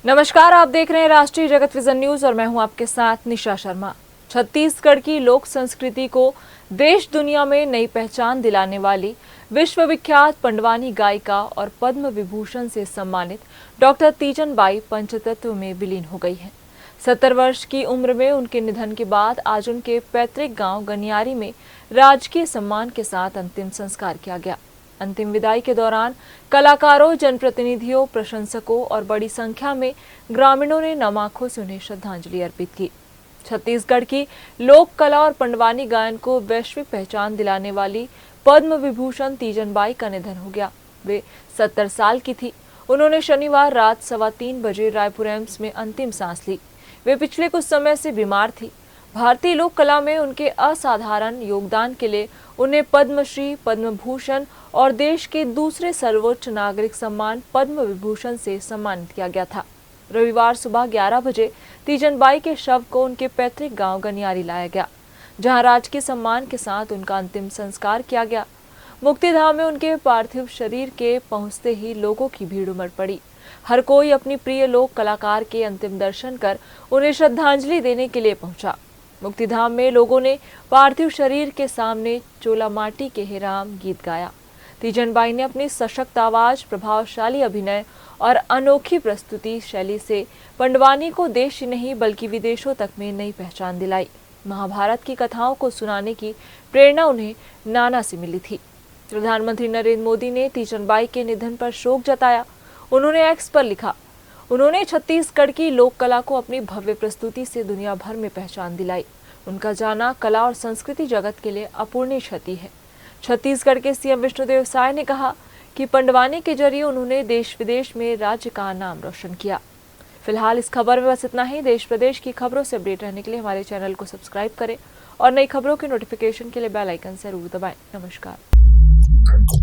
नमस्कार, आप देख रहे हैं राष्ट्रीय जगत विजन न्यूज और मैं हूं आपके साथ निशा शर्मा। छत्तीसगढ़ की लोक संस्कृति को देश दुनिया में नई पहचान दिलाने वाली विश्वविख्यात पंडवानी गायिका और पद्म विभूषण से सम्मानित डॉक्टर तीजन बाई पंचतत्व में विलीन हो गई हैं। 70 वर्ष की उम्र में उनके निधन के बाद आज उनके पैतृक गांव गनियारी में राजकीय सम्मान के साथ अंतिम संस्कार किया गया। अंतिम विदाई के दौरान कलाकारों, जनप्रतिनिधियों, प्रशंसकों और बड़ी संख्या में ग्रामीणों ने नम आंखों से उन्हें श्रद्धांजलि अर्पित की। छत्तीसगढ़ की लोक कला और पंडवानी गायन को वैश्विक पहचान दिलाने वाली पद्म विभूषण तीजन बाई का निधन हो गया। वे 70 साल की थी। उन्होंने शनिवार रात 3:15 बजे रायपुर एम्स में अंतिम सांस ली। वे पिछले कुछ समय से बीमार थी। भारतीय लोक कला में उनके असाधारण योगदान के लिए उन्हें पद्मश्री, पद्म भूषण और देश के दूसरे सर्वोच्च नागरिक सम्मान पद्म विभूषण से सम्मानित किया गया था। रविवार सुबह 11 बजे तीजन बाई के शव को उनके पैतृक गांव गनियारी लाया गया, जहां राजकीय सम्मान के साथ उनका अंतिम संस्कार किया गया। मुक्तिधाम में उनके पार्थिव शरीर के पहुंचते ही लोगों की भीड़ उमड़ पड़ी। हर कोई अपनी प्रिय लोक कलाकार के अंतिम दर्शन कर उन्हें श्रद्धांजलि देने के लिए पहुंचा। मुक्तिधाम में लोगों ने पार्थिव शरीर के सामने चोला माटी के हे राम गीत गाया। तीजन बाई ने अपनी सशक्त आवाज, प्रभावशाली अभिनय और अनोखी प्रस्तुति शैली से पंडवानी को देश ही नहीं बल्कि विदेशों तक में नई पहचान दिलाई। महाभारत की कथाओं को सुनाने की प्रेरणा उन्हें नाना से मिली थी। प्रधानमंत्री नरेंद्र मोदी ने तीजन बाई के निधन पर शोक जताया। उन्होंने एक्स पर लिखा, उन्होंने छत्तीसगढ़ की लोक कला को अपनी भव्य प्रस्तुति से दुनिया भर में पहचान दिलाई। उनका जाना कला और संस्कृति जगत के लिए अपूरणीय क्षति है। छत्तीसगढ़ के सीएम विष्णुदेव साय ने कहा कि पंडवानी के जरिए उन्होंने देश विदेश में राज्य का नाम रोशन किया। फिलहाल इस खबर में बस इतना ही। देश प्रदेश की खबरों से अपडेट रहने के लिए हमारे चैनल को सब्सक्राइब करें और नई खबरों की नोटिफिकेशन के लिए बेल आइकन जरूर दबाएं। नमस्कार।